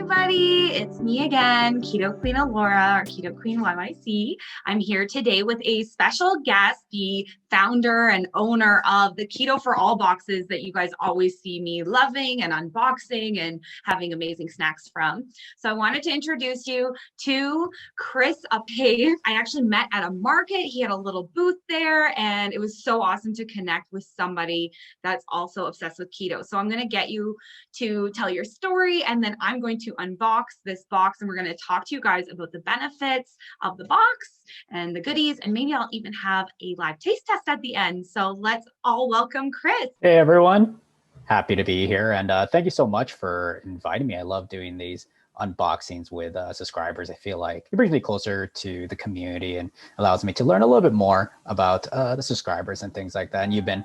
everybody, it's me again, Keto Queen ElleAura, or Keto Queen YYC. I'm here today with a special guest, the founder and owner of the Keto4All boxes that you guys always see me loving and unboxing and having amazing snacks from. So I wanted to introduce you to Chris Appave. I actually met at a market. He had a little booth there, and it was so awesome to connect with somebody that's also obsessed with keto. So I'm going to get you to tell your story, and then I'm going to unbox this box, and we're going to talk to you guys about the benefits of the box and the goodies, and maybe I'll even have a live taste test at the end. So let's all welcome Chris. Hey everyone, happy to be here, and thank you so much for inviting me. I love doing these unboxings with subscribers. I feel like it brings me closer to the community and allows me to learn a little bit more about the subscribers and things like that. And you've been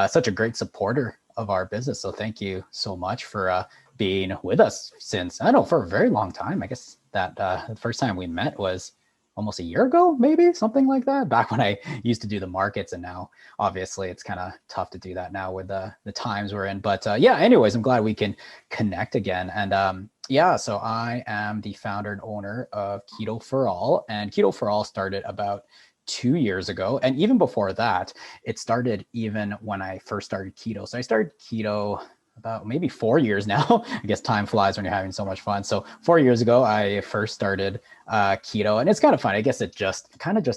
such a great supporter of our business, so thank you so much for being with us since, I don't know, for a very long time. I guess that the first time we met was almost a year ago, maybe something like that, back when I used to do the markets. And now obviously it's kind of tough to do that now with the times we're in. But yeah, anyways, I'm glad we can connect again. And yeah, so I am the founder and owner of Keto4All, and Keto4All started about 2 years ago. And even before that, it started even when I first started keto. So I started keto about maybe 4 years now. I guess time flies when you're having so much fun. So 4 years ago, I first started keto, and it's kind of fun. I guess it just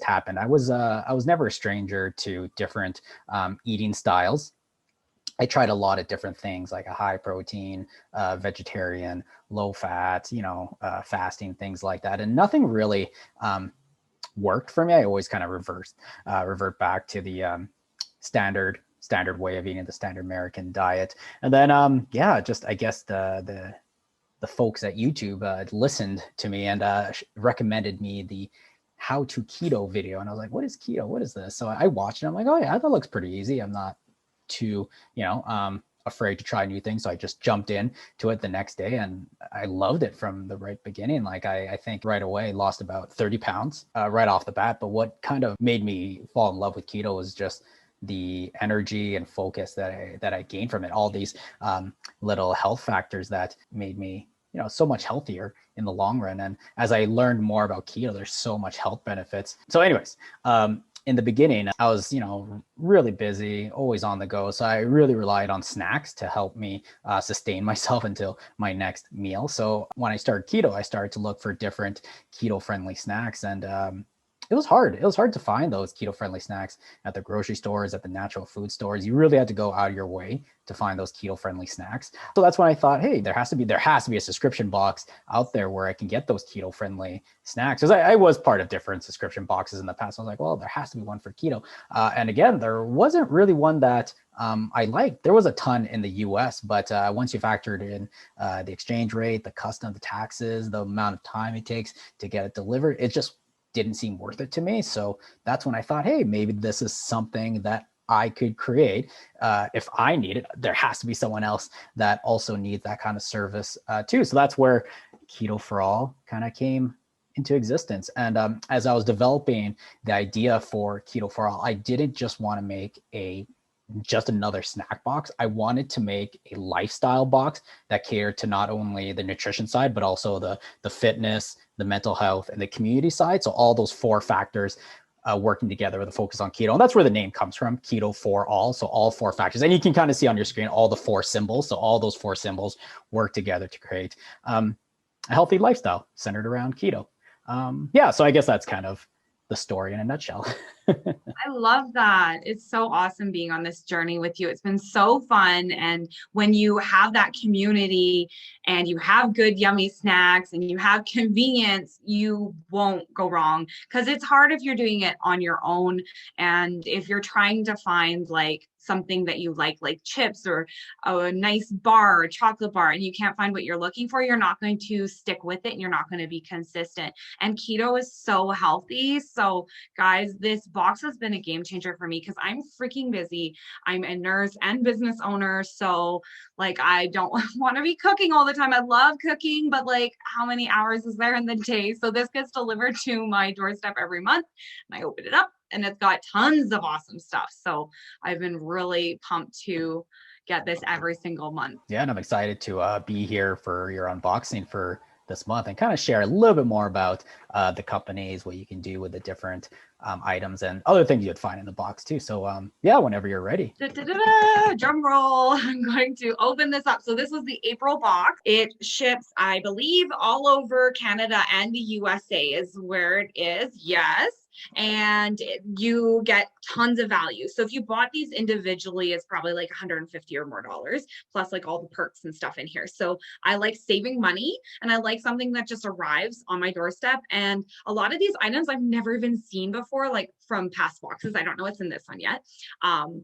happened. I was never a stranger to different eating styles. I tried a lot of different things, like a high protein, vegetarian, low fat, fasting, things like that. And nothing really worked for me. I always kind of revert back to the standard way of eating, the standard American diet. And then, yeah, just, I guess the folks at YouTube listened to me and recommended me the how to keto video. And I was like, what is keto? What is this? So I watched it. I'm like, oh yeah, that looks pretty easy. I'm not too, afraid to try new things. So I just jumped in to it the next day, and I loved it from the right beginning. Like I think right away lost about 30 pounds right off the bat. But what kind of made me fall in love with keto was just the energy and focus that I gained from it. All these little health factors that made me, so much healthier in the long run. And as I learned more about keto, there's so much health benefits. So anyways, in the beginning, I was, really busy, always on the go. So I really relied on snacks to help me sustain myself until my next meal. So when I started keto, I started to look for different keto-friendly snacks. And it was hard. It was hard to find those keto-friendly snacks at the grocery stores, at the natural food stores. You really had to go out of your way to find those keto-friendly snacks. So that's when I thought, hey, there has to be a subscription box out there where I can get those keto-friendly snacks. Because I was part of different subscription boxes in the past. I was like, well, there has to be one for keto. And again, there wasn't really one that I liked. There was a ton in the US, but once you factored in the exchange rate, the custom, the taxes, the amount of time it takes to get it delivered, it just didn't seem worth it to me. So that's when I thought, hey, maybe this is something that I could create. If I need it, there has to be someone else that also needs that kind of service too. So that's where Keto4All kind of came into existence. And as I was developing the idea for Keto4All, I didn't just want to make just another snack box. I wanted to make a lifestyle box that catered to not only the nutrition side, but also the fitness, the mental health, and the community side. So all those four factors working together with a focus on keto. And that's where the name comes from, Keto4All. So all four factors. And you can kind of see on your screen all the four symbols. So all those four symbols work together to create a healthy lifestyle centered around keto. Yeah, so I guess that's kind of the story in a nutshell. I love that. It's so awesome being on this journey with you. It's been so fun. And when you have that community and you have good, yummy snacks and you have convenience, you won't go wrong, because it's hard if you're doing it on your own. And if you're trying to find like something that you like chips or a nice bar or a chocolate bar, and you can't find what you're looking for, you're not going to stick with it and you're not going to be consistent. And keto is so healthy. So guys, this box has been a game changer for me because I'm freaking busy. I'm a nurse and business owner. So like, I don't want to be cooking all the time. I love cooking, but like, how many hours is there in the day? So this gets delivered to my doorstep every month, and I open it up and it's got tons of awesome stuff. So I've been really pumped to get this every single month. Yeah, and I'm excited to be here for your unboxing for this month and kind of share a little bit more about the companies, what you can do with the different items and other things you'd find in the box too. So yeah, whenever you're ready. Drum roll. I'm going to open this up. So this was the April box. It ships, I believe, all over Canada and the USA is where it is. Yes. And you get tons of value. So if you bought these individually, it's probably like $150 or more, plus like all the perks and stuff in here. So I like saving money, and I like something that just arrives on my doorstep. And a lot of these items I've never even seen before, like from past boxes. I don't know what's in this one yet,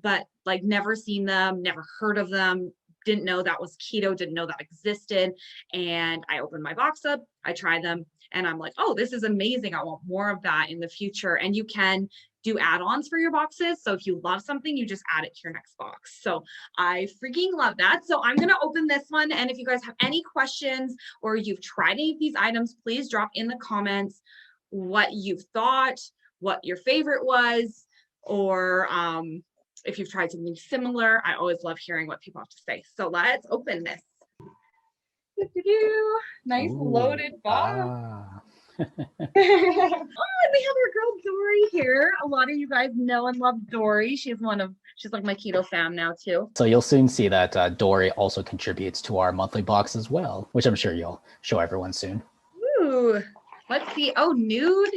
but like never seen them, never heard of them. Didn't know that was keto, didn't know that existed. And I opened my box up, I tried them, and I'm like, oh, this is amazing. I want more of that in the future. And you can do add-ons for your boxes. So if you love something, you just add it to your next box. So I freaking love that. So I'm going to open this one. And if you guys have any questions or you've tried any of these items, please drop in the comments what you've thought, what your favorite was, or if you've tried something similar. I always love hearing what people have to say. So let's open this. Nice. Ooh, loaded box. Oh, and we have our girl Dory here. A lot of you guys know and love Dory. She's like my keto fam now too. So you'll soon see that Dory also contributes to our monthly box as well, which I'm sure you'll show everyone soon. Ooh, let's see. Oh, nude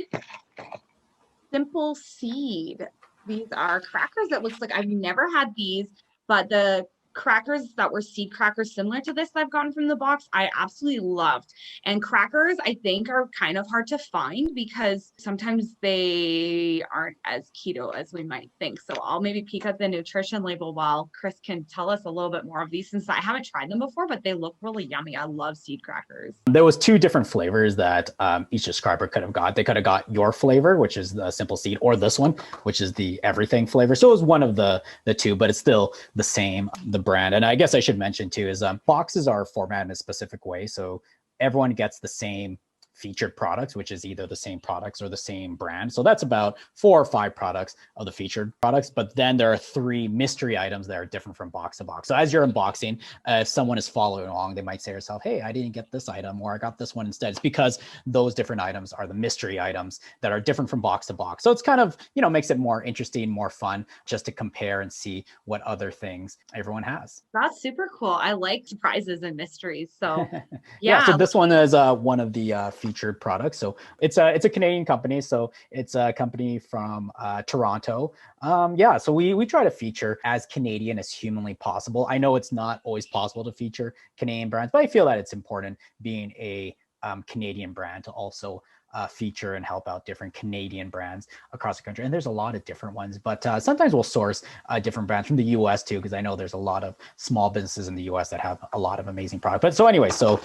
simple seed. These are crackers. It looks like I've never had these, but the crackers that were seed crackers similar to this that I've gotten from the box, I absolutely loved. And crackers, I think, are kind of hard to find because sometimes they aren't as keto as we might think. So I'll maybe peek at the nutrition label while Chris can tell us a little bit more of these, since I haven't tried them before, but they look really yummy. I love seed crackers. There was 2 different flavors that each subscriber could have got. They could have got your flavor, which is the simple seed, or this one, which is the everything flavor. So it was one of the 2, but it's still the same. The brand. And I guess I should mention too is boxes are formatted in a specific way, so everyone gets the same featured products, which is either the same products or the same brand. So that's about 4 or 5 products of the featured products. But then there are 3 mystery items that are different from box to box. So as you're unboxing, if someone is following along, they might say to yourself, hey, I didn't get this item, or I got this one instead. It's because those different items are the mystery items that are different from box to box. So it's kind of, makes it more interesting, more fun just to compare and see what other things everyone has. That's super cool. I like surprises and mysteries. So yeah. So this one is one of the featured products. So it's a Canadian company. So it's a company from Toronto. Yeah, so we try to feature as Canadian as humanly possible. I know it's not always possible to feature Canadian brands, but I feel that it's important, being a Canadian brand, to also feature and help out different Canadian brands across the country. And there's a lot of different ones, but sometimes we'll source different brands from the US too, because I know there's a lot of small businesses in the US that have a lot of amazing products. But so anyway, so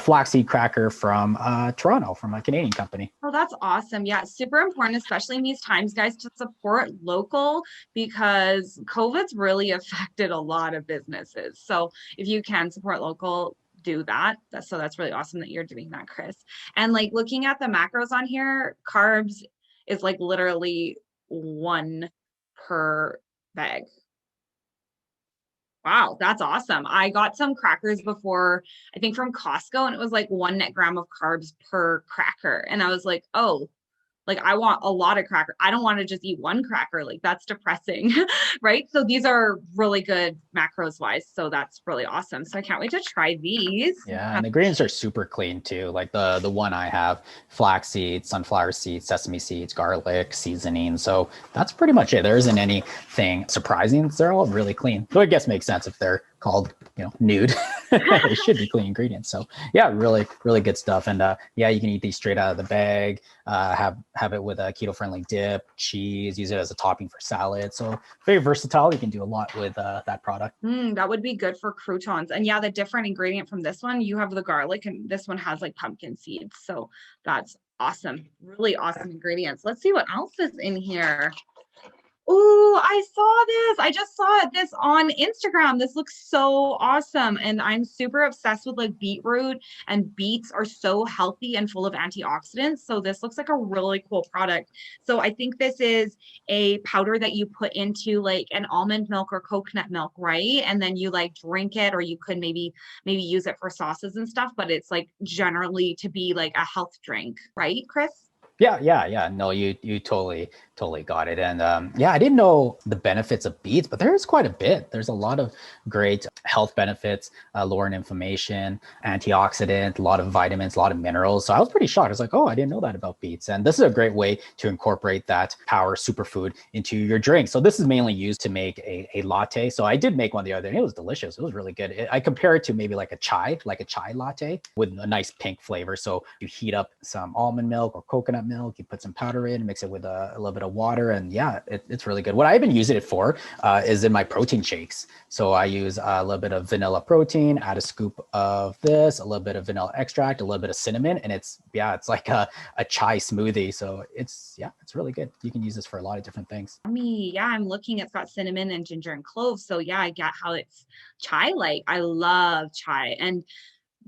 flaxseed cracker from Toronto, from a Canadian company. Oh, that's awesome. Yeah, super important, especially in these times, guys, to support local, because COVID's really affected a lot of businesses. So if you can support local, do that. So that's really awesome that you're doing that, Chris. And like looking at the macros on here, carbs is like literally 1 per bag. Wow, that's awesome. I got some crackers before, I think from Costco, and it was like 1 net gram of carbs per cracker. And I was like, oh, like I want a lot of cracker. I don't want to just eat 1 cracker. Like that's depressing, right? So these are really good macros wise. So that's really awesome. So I can't wait to try these. Yeah, and the ingredients are super clean too. Like the one I have: flax seeds, sunflower seeds, sesame seeds, garlic, seasoning. So that's pretty much it. There isn't anything surprising. They're all really clean. So I guess it makes sense if they're called, nude. They should be clean ingredients. So yeah, really, really good stuff. And yeah, you can eat these straight out of the bag. Have it with a keto-friendly dip, cheese. Use it as a topping for salad. So very versatile. You can do a lot with that product. That would be good for croutons. And yeah, the different ingredient from this one, you have the garlic, and this one has like pumpkin seeds. So that's awesome. Really awesome ingredients. Let's see what else is in here. Oh, I saw this. I just saw this on Instagram. This looks so awesome. And I'm super obsessed with like beetroot, and beets are so healthy and full of antioxidants. So this looks like a really cool product. So I think this is a powder that you put into like an almond milk or coconut milk, right? And then you like drink it, or you could maybe use it for sauces and stuff, but it's like generally to be like a health drink, right, Chris? Yeah. No, you totally got it. And yeah, I didn't know the benefits of beets, but there's quite a bit. There's a lot of great health benefits, lowering inflammation, antioxidant, a lot of vitamins, a lot of minerals. So I was pretty shocked. I was like, oh, I didn't know that about beets. And this is a great way to incorporate that power superfood into your drink. So this is mainly used to make a latte. So I did make one the other day, and it was delicious. It was really good. I compare it to maybe like a chai latte with a nice pink flavor. So you heat up some almond milk or coconut milk, you put some powder in, mix it with a little bit of water, and yeah, it's really good. What I've been using it for is in my protein shakes. So I use a little bit of vanilla protein, add a scoop of this, a little bit of vanilla extract, a little bit of cinnamon, and it's like a chai smoothie. So it's really good. You can use this for a lot of different things. Yeah, I'm looking. It's got cinnamon and ginger and cloves. So yeah, I get how it's chai-like. I love chai. And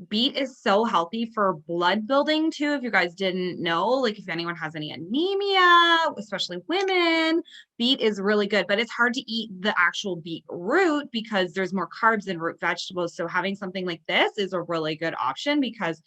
beet is so healthy for blood building too. If you guys didn't know, like if anyone has any anemia, especially women, beet is really good, but it's hard to eat the actual beet root because there's more carbs in root vegetables. So having something like this is a really good option because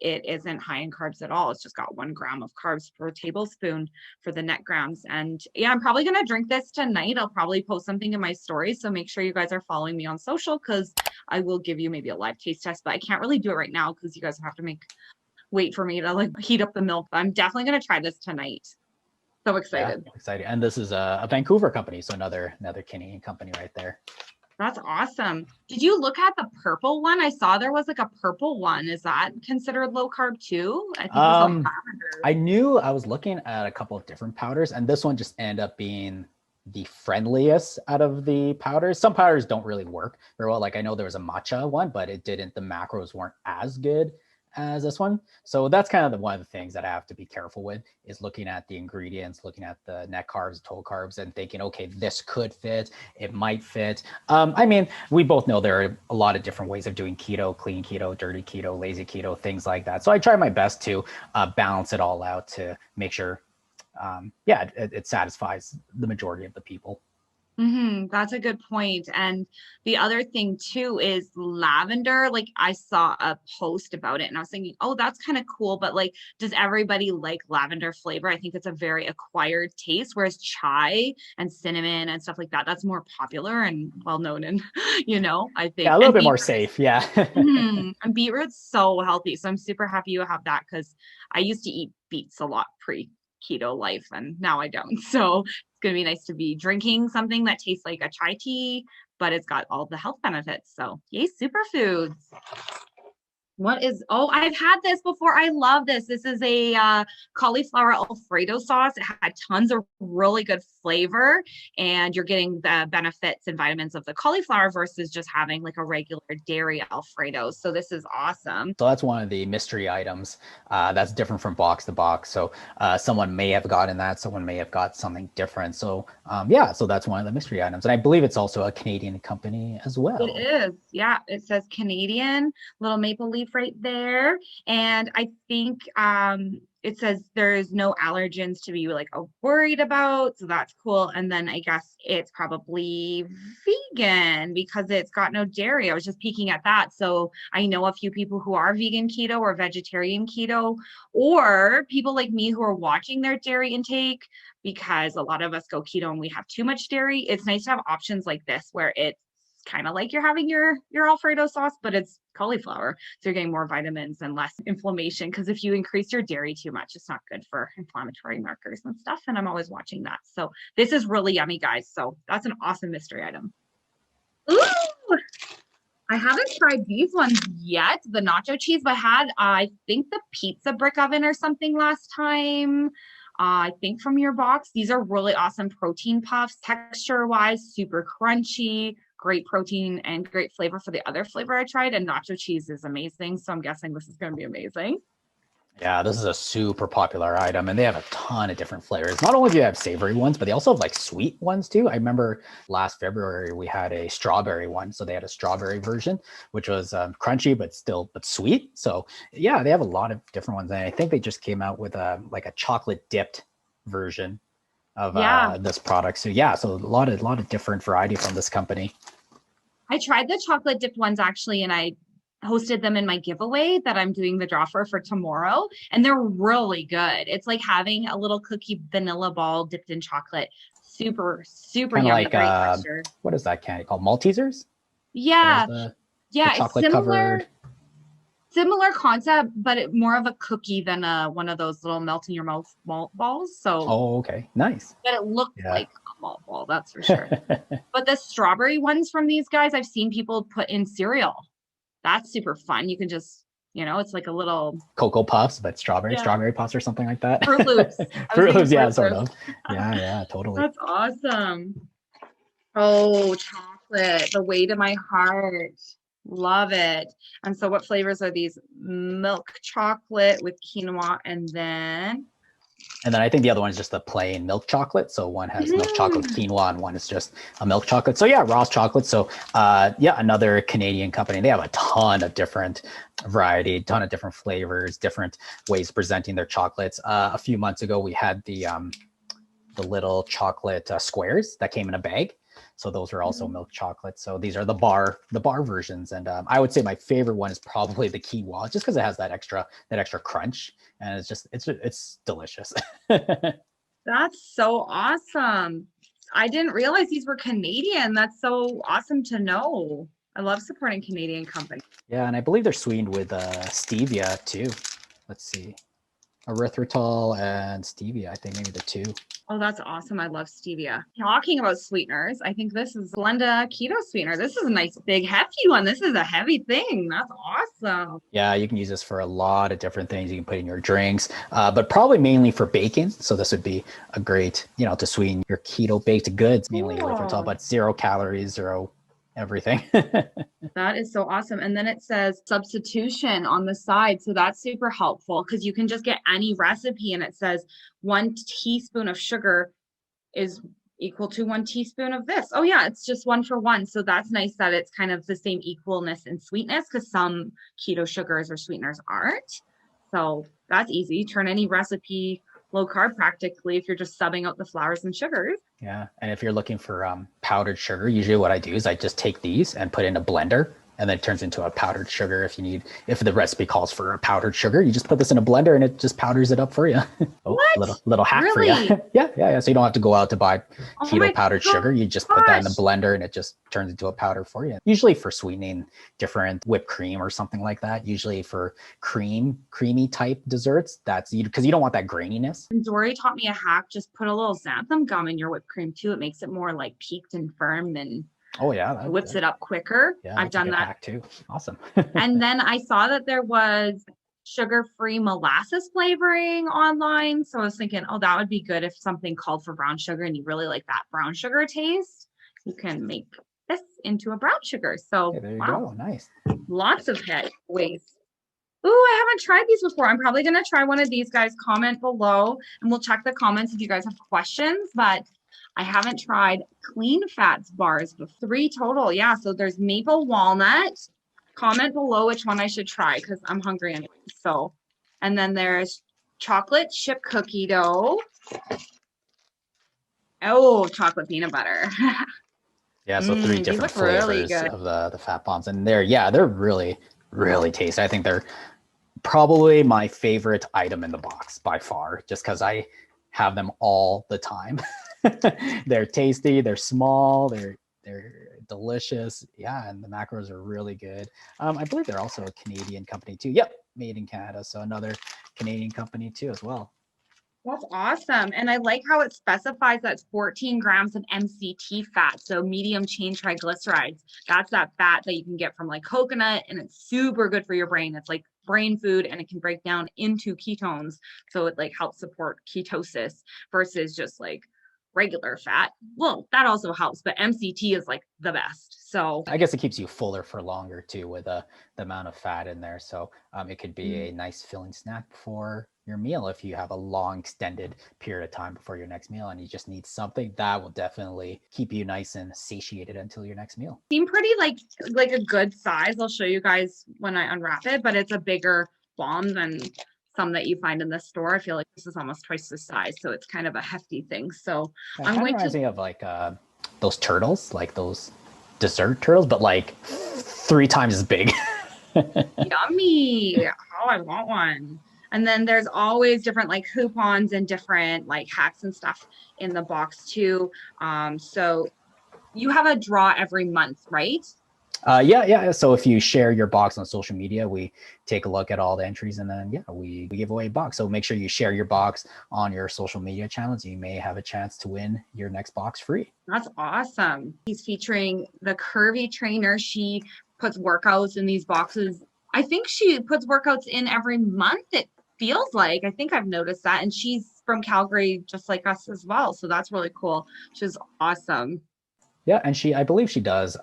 it isn't high in carbs at all. It's just got 1 gram of carbs per tablespoon for the net grams. And yeah, I'm probably going to drink this tonight. I'll probably post something in my stories. So make sure you guys are following me on social, because I will give you maybe a live taste test, but I can't really do it right now because you guys have to wait for me to like heat up the milk. But I'm definitely going to try this tonight. So excited. Yeah, excited. And this is a Vancouver company. So another Canadian company right there. That's awesome. Did you look at the purple one? I saw there was like a purple one. Is that considered low carb too? I think it was lavender. I knew I was looking at a couple of different powders, and this one just ended up being the friendliest out of the powders. Some powders don't really work very well. Like I know there was a matcha one, but it didn't, the macros weren't as good as this one. So that's kind of one of the things that I have to be careful with, is looking at the ingredients, looking at the net carbs, total carbs, and thinking, okay, this could fit, it might fit. I mean, we both know there are a lot of different ways of doing keto: clean keto, dirty keto, lazy keto, things like that. So I try my best to balance it all out to make sure, it satisfies the majority of the people. That's a good point. And the other thing too is lavender. Like I saw a post about it and I was thinking, oh, that's kind of cool. But like, does everybody like lavender flavor? I think it's a very acquired taste, whereas chai and cinnamon and stuff like that, that's more popular and well known. And, I think. Yeah, a little bit more safe. Yeah. And beetroot's so healthy. So I'm super happy you have that, because I used to eat beets a lot pre-keto life and now I don't. So it's going to be nice to be drinking something that tastes like a chai tea, but it's got all the health benefits. So yay, superfoods. I've had this before. I love this. This is a cauliflower Alfredo sauce. It had tons of really good flavor, and you're getting the benefits and vitamins of the cauliflower versus just having like a regular dairy Alfredo. So this is awesome. So that's one of the mystery items that's different from box to box. So someone may have gotten that, someone may have got something different. So so that's one of the mystery items. And I believe it's also a Canadian company as well. It is. Yeah. It says Canadian, little maple leaf right there. And I think it says there's no allergens to be like worried about. So that's cool. And then I guess it's probably vegan because it's got no dairy. I was just peeking at that. So I know a few people who are vegan keto or vegetarian keto, or people like me who are watching their dairy intake, because a lot of us go keto and we have too much dairy. It's nice to have options like this where it's kind of like you're having your Alfredo sauce, but it's cauliflower. So you're getting more vitamins and less inflammation, because if you increase your dairy too much, it's not good for inflammatory markers and stuff. And I'm always watching that. So this is really yummy, guys. So that's an awesome mystery item. Ooh, I haven't tried these ones yet, the nacho cheese, but I think the pizza brick oven or something last time. I think from your box. These are really awesome protein puffs, texture wise, super crunchy, great protein and great flavor for the other flavor I tried. And nacho cheese is amazing. So I'm guessing this is going to be amazing. Yeah, this is a super popular item, and they have a ton of different flavors. Not only do you have savory ones, but they also have like sweet ones too. I remember last February we had a strawberry one, so they had a strawberry version, which was crunchy but sweet. So yeah, they have a lot of different ones, and I think they just came out with like a chocolate dipped version of this product. So yeah, so a lot of different variety from this company. I tried the chocolate dipped ones actually, and I hosted them in my giveaway that I'm doing the draw for tomorrow, and they're really good. It's like having a little cookie vanilla ball dipped in chocolate. Super, super Kind of yummy. like Great texture. what is that candy called? Maltesers? Yeah, The it's chocolate covered. similar concept, but more of a cookie than one of those little melt in your mouth malt balls. So, Oh, okay, nice. but it looks like a malt ball, that's for sure. But the strawberry ones from these guys, I've seen people put in cereal. That's super fun. You can just, it's like a little Cocoa Puffs, but strawberry puffs or something like that. Fruit Loops. Fruit Loops, yeah, sort of. Yeah, totally. That's awesome. Oh, chocolate, the way to my heart. Love it. And so what flavors are these? Milk chocolate with quinoa, and then I think the other one is just the plain milk chocolate. So one has milk chocolate with quinoa and one is just a milk chocolate. So yeah, Ross Chocolate. So another Canadian company. They have a ton of different variety, ton of different flavors, different ways of presenting their chocolates. A few months ago, we had the little chocolate squares that came in a bag. So those are also milk chocolate. So these are the bar versions. And I would say my favorite one is probably the quinoa, just because it has that extra crunch, and it's delicious. That's so awesome. I didn't realize these were Canadian. That's so awesome to know. I love supporting Canadian companies. Yeah, and I believe they're sweetened with stevia too. Let's see, erythritol and stevia. I think maybe the two. Oh, that's awesome. I love stevia. Talking about sweeteners, I think this is Blenda Keto Sweetener. This is a nice big hefty one. This is a heavy thing. That's awesome. Yeah, you can use this for a lot of different things. You can put in your drinks, but probably mainly for baking. So this would be a great, to sweeten your keto baked goods, mainly erythritol, but 0 calories, 0 everything. That is so awesome. And then it says substitution on the side. So that's super helpful because you can just get any recipe and it says 1 teaspoon of sugar is equal to 1 teaspoon of this. Oh yeah, it's just 1 for 1. So that's nice that it's kind of the same equalness and sweetness, because some keto sugars or sweeteners aren't. So that's easy. Turn any recipe low carb practically if you're just subbing out the flours and sugars. Yeah. And if you're looking for powdered sugar, usually what I do is I just take these and put in a blender, and then it turns into a powdered sugar. If the recipe calls for a powdered sugar, you just put this in a blender and it just powders it up for you. What? Little hack for you. Yeah. So you don't have to go out to buy keto powdered sugar. You just put that in the blender and it just turns into a powder for you. Usually for sweetening different whipped cream or something like that. Usually for creamy type desserts, that's because you don't want that graininess. And Dory taught me a hack. Just put a little xanthan gum in your whipped cream too. It makes it more like peaked and firm and oh yeah, it whips it up quicker. Yeah, I've done that too. Awesome. And then I saw that there was sugar-free molasses flavoring online. So I was thinking, oh, that would be good if something called for brown sugar and you really like that brown sugar taste. You can make this into a brown sugar. So there you go. Nice. Lots of ways. Ooh, I haven't tried these before. I'm probably going to try one of these guys. Comment below and we'll check the comments if you guys have questions. But I haven't tried clean fats bars, but 3 total. Yeah, so there's maple walnut. Comment below which one I should try because I'm hungry anyway. So, and then there's chocolate chip cookie dough. Oh, chocolate peanut butter. Yeah, so 3 different flavors of the fat bombs. And they're really, really tasty. I think they're probably my favorite item in the box by far, just because I have them all the time. They're tasty, they're small, they're delicious. Yeah, and the macros are really good. I believe they're also a Canadian company too. Yep, made in Canada. So another Canadian company too as well. That's awesome. And I like how it specifies that's 14 grams of MCT fat, so medium chain triglycerides. That's that fat that you can get from like coconut, and it's super good for your brain. It's like brain food, and it can break down into ketones. So it like helps support ketosis versus just like regular fat. Well, that also helps, but MCT is like the best. So I guess it keeps you fuller for longer too with the amount of fat in there. So it could be a nice filling snack before your meal if you have a long extended period of time before your next meal and you just need something that will definitely keep you nice and satiated until your next meal. seem pretty like a good size. I'll show you guys when I unwrap it, but it's a bigger bomb than some that you find in the store. I feel like this is almost twice the size, so it's kind of a hefty thing. So I'm going to reminds me of like those turtles, like those dessert turtles, but like 3 times as big. Yummy. Oh, I want one. And then there's always different like coupons and different like hacks and stuff in the box too. So you have a draw every month, right? Yeah. So if you share your box on social media, we take a look at all the entries and then we give away a box. So make sure you share your box on your social media channels. You may have a chance to win your next box free. That's awesome. He's featuring the curvy trainer. She puts workouts in these boxes. I think she puts workouts in every month. It feels like, I think I've noticed that. And she's from Calgary, just like us as well. So that's really cool. She's awesome. Yeah, and I believe she does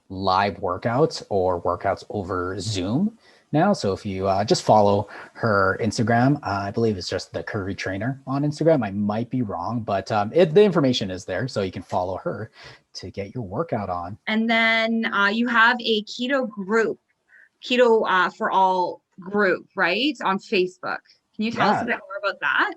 live workouts or workouts over Zoom now. So if you just follow her Instagram, I believe it's just the Curvy Trainer on Instagram. I might be wrong, but the information is there, so you can follow her to get your workout on. And then you have a keto group, Keto4All group, right, on Facebook. Can you tell us a bit more about that?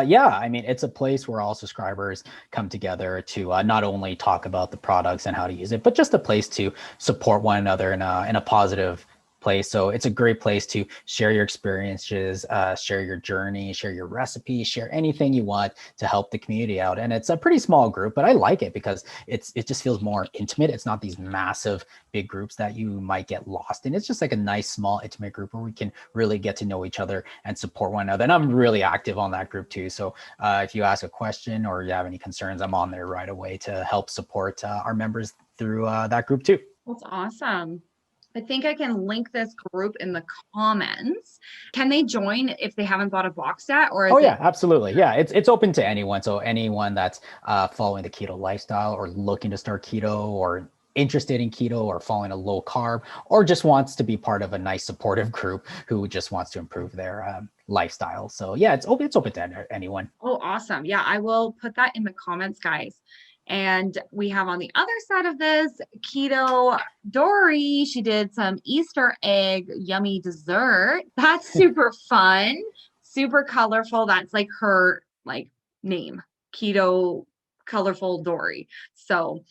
Yeah, I mean, it's a place where all subscribers come together to not only talk about the products and how to use it, but just a place to support one another in a positive place. So it's a great place to share your experiences, share your journey, share your recipes, share anything you want to help the community out. And it's a pretty small group, but I like it because it just feels more intimate. It's not these massive big groups that you might get lost in. It's just like a nice small intimate group where we can really get to know each other and support one another. And I'm really active on that group too. So if you ask a question or you have any concerns, I'm on there right away to help support our members through that group too. That's awesome. I think I can link this group in the comments. Can they join if they haven't bought a box yet? Or yeah, absolutely. Yeah, it's open to anyone. So anyone that's following the keto lifestyle or looking to start keto or interested in keto or following a low carb or just wants to be part of a nice supportive group who just wants to improve their lifestyle. So yeah, it's open to anyone. Oh, awesome. Yeah, I will put that in the comments, guys. And we have on the other side of this, Keto Dory. She did some Easter egg yummy dessert. That's super fun, super colorful. That's like her name, Keto Colorful Dory. So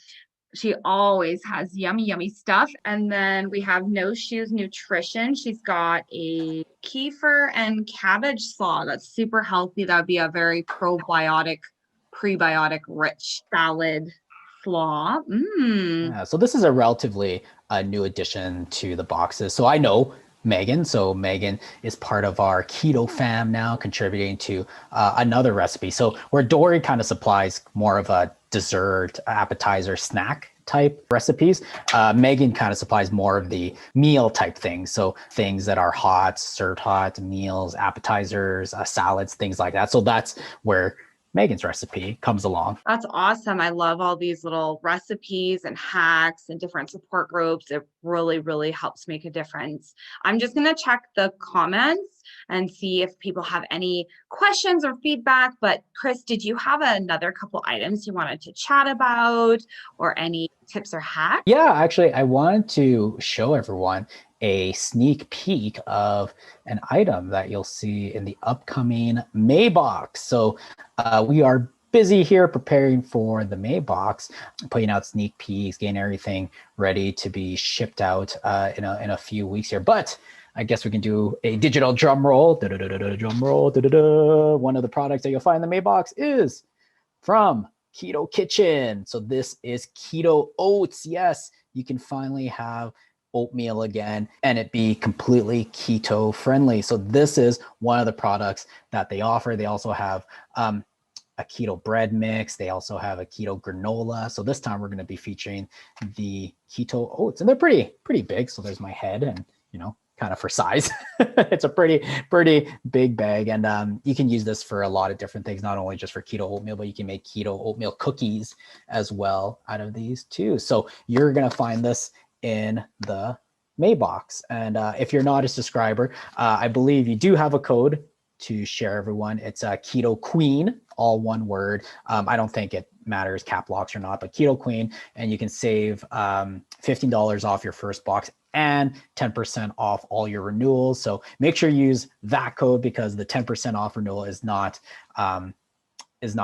she always has yummy stuff. And then we have No Shoes Nutrition. She's got a kefir and cabbage slaw. That's super healthy. That would be a very prebiotic rich salad slaw. Yeah, so this is a relatively new addition to the boxes. So I know Megan. So Megan is part of our keto fam now, contributing to another recipe. So where Dory kind of supplies more of a dessert, appetizer, snack type recipes, Megan kind of supplies more of the meal type things. So things that are hot, served hot, meals, appetizers, salads, things like that. So that's where Megan's recipe comes along. That's awesome. I love all these little recipes and hacks and different support groups. It really helps make a difference. I'm just going to check the comments and see if people have any questions or feedback. But Chris, did you have another couple items you wanted to chat about or any tips or hacks? Yeah, actually, I wanted to show everyone a sneak peek of an item that you'll see in the upcoming May box. So we are busy here preparing for the May box, putting out sneak peeks, getting everything ready to be shipped out in a few weeks here. But I guess we can do a digital drum roll. Drum roll. One of the products that you'll find in the May box is from Keto Kitchen. So this is keto oats. Yes, you can finally have oatmeal again and it be completely keto friendly. So this is one of the products that they offer. They also have a keto bread mix. They also have a keto granola. So this time we're going to be featuring the keto oats and they're pretty big. So there's my head and, kind of for size. It's a pretty big bag. And you can use this for a lot of different things, not only just for keto oatmeal, but you can make keto oatmeal cookies as well out of these too. So you're going to find this in the May box. And if you're not a subscriber, I believe you do have a code to share everyone. It's Keto Queen, all one word. I don't think it matters cap locks or not, but Keto Queen, and you can save $15 off your first box and 10% off all your renewals. So make sure you use that code, because the 10% off renewal is not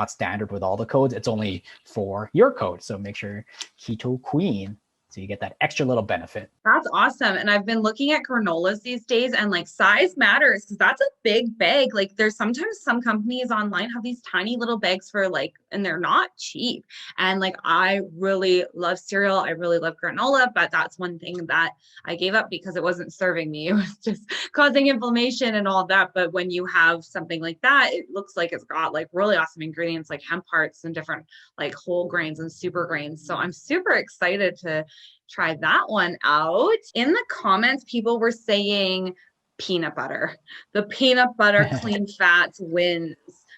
standard with all the codes. It's only for your code. So make sure Keto Queen, so you get that extra little benefit. That's awesome. And I've been looking at granolas these days, and like size matters, because that's a big bag. Like there's sometimes some companies online have these tiny little bags for like, and they're not cheap. And like, I really love cereal. I really love granola, but that's one thing that I gave up because it wasn't serving me. It was just causing inflammation and all that. But when you have something like that, it looks like it's got like really awesome ingredients like hemp hearts and different like whole grains and super grains. So I'm super excited to try that one out. In the comments, people were saying peanut butter. The peanut butter clean fats wins.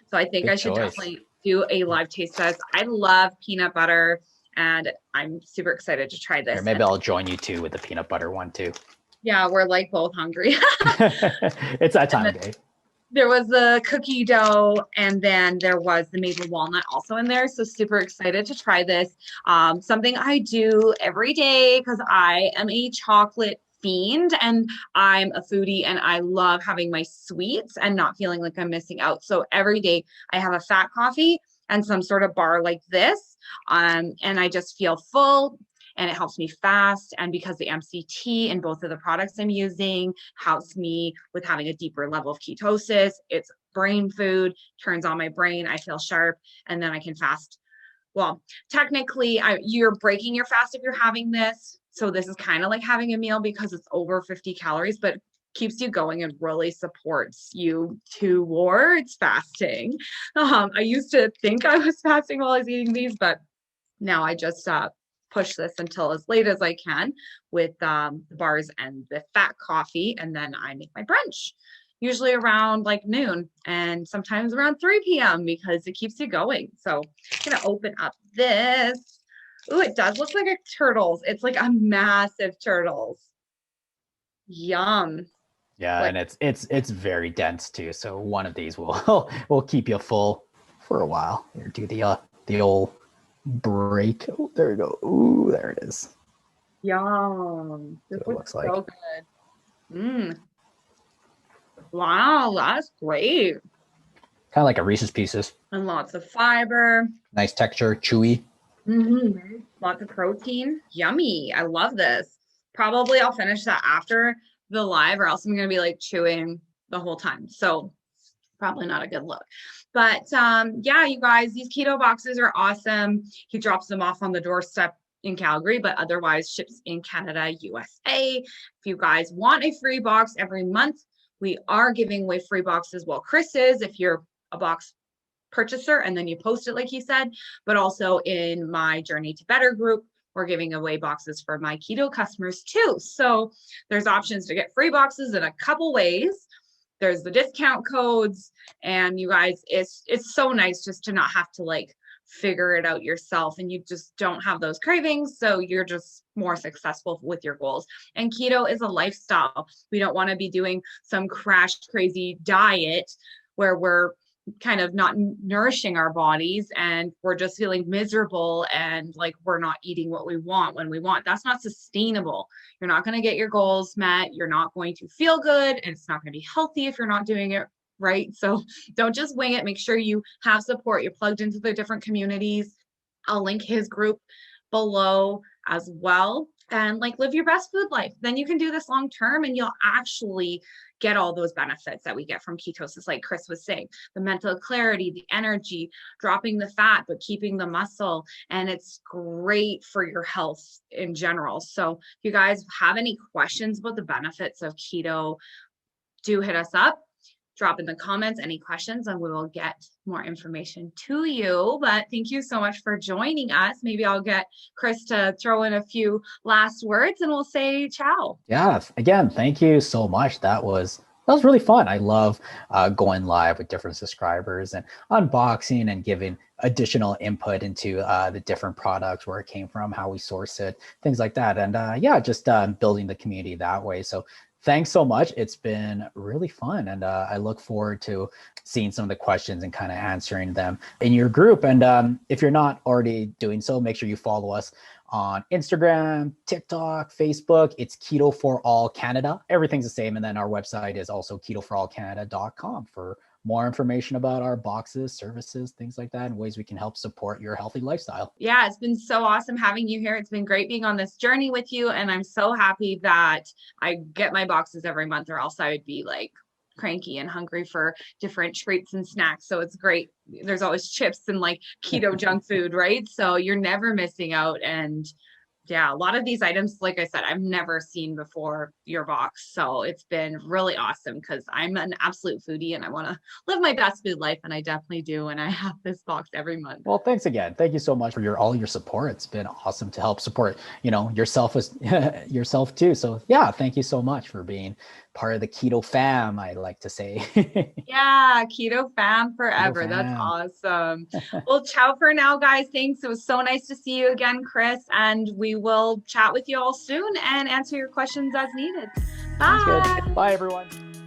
So I think I should definitely do a live taste test. I love peanut butter, and I'm super excited to try this. Or maybe I'll join you too with the peanut butter one too. Yeah, we're like both hungry. It's that time of day. There was the cookie dough, and then there was the maple walnut also in there. So super excited to try this. Something I do every day, because I am a chocolate fiend and I'm a foodie, and I love having my sweets and not feeling like I'm missing out. So every day I have a fat coffee and some sort of bar like this. And I just feel full, and it helps me fast. And because the MCT in both of the products I'm using helps me with having a deeper level of ketosis, it's brain food, turns on my brain, I feel sharp, and then I can fast. Well, technically, you're breaking your fast if you're having this. So this is kind of like having a meal because it's over 50 calories, but keeps you going and really supports you towards fasting. I used to think I was fasting while I was eating these, but now I just push this until as late as I can with the bars and the fat coffee. And then I make my brunch, usually around like noon and sometimes around 3 p.m. because it keeps you going. So I'm going to open up this. Ooh, it does look like a turtles. It's like a massive turtles. Yum. Yeah, like, and it's very dense too. So one of these will keep you full for a while. Here, do the old break. Oh, there we go. Ooh, there it is. Yum. This looks so like. Good. Wow, that's great. Kind of like a Reese's Pieces. And lots of fiber. Nice texture, chewy. Lots of protein. Yummy. I love this. Probably I'll finish that after the live, or else I'm going to be like chewing the whole time. So probably not a good look. But yeah, you guys, these keto boxes are awesome. He drops them off on the doorstep in Calgary, but otherwise ships in Canada, USA. If you guys want a free box every month, we are giving away free boxes. Well, Chris is, if you're a box purchaser and then you post it like he said, but also in my Journey to Better group, we're giving away boxes for my keto customers too. So there's options to get free boxes in a couple ways. There's the discount codes, and you guys, it's so nice just to not have to like figure it out yourself, and you just don't have those cravings. So you're just more successful with your goals. And keto is a lifestyle. We don't want to be doing some crash crazy diet where we're kind of not nourishing our bodies and we're just feeling miserable and like we're not eating what we want when we want. That's not sustainable. You're not going to get your goals met. You're not going to feel good, and it's not going to be healthy if you're not doing it right. So don't just wing it. Make sure you have support. You're plugged into the different communities. I'll link his group below as well. And like, live your best food life. Then you can do this long term, and you'll actually get all those benefits that we get from ketosis, like Chris was saying, the mental clarity, the energy, dropping the fat, but keeping the muscle. And it's great for your health in general. So if you guys have any questions about the benefits of keto, do hit us up. drop in the comments any questions and we will get more information to you. But thank you so much for joining us. Maybe I'll get Chris to throw in a few last words and we'll say ciao. Yeah, again, thank you so much. That was really fun. I love going live with different subscribers and unboxing and giving additional input into the different products, where it came from, how we source it, things like that. And yeah, just building the community that way. So thanks so much. It's been really fun. And I look forward to seeing some of the questions and kind of answering them in your group. And if you're not already doing so, make sure you follow us on Instagram, TikTok, Facebook. It's Keto4All Canada. Everything's the same. And then our website is also keto4allcanada.com for more information about our boxes, services, things like that, and ways we can help support your healthy lifestyle. Yeah, it's been so awesome having you here. It's been great being on this journey with you. And I'm so happy that I get my boxes every month, or else I would be like cranky and hungry for different treats and snacks. So it's great. There's always chips and like keto junk food, right? So you're never missing out. And yeah, a lot of these items, like I said, I've never seen before your box. So it's been really awesome because I'm an absolute foodie and I want to live my best food life. And I definitely do. And I have this box every month. Well, thanks again. Thank you so much for all your support. It's been awesome to help support, yourself as yourself too. So yeah, thank you so much for being part of the keto fam, I like to say. Yeah, keto fam forever. Keto fam. That's awesome. Well, ciao for now, guys. Thanks. It was so nice to see you again, Chris. And we will chat with you all soon and answer your questions as needed. Bye. Sounds good. Bye, everyone.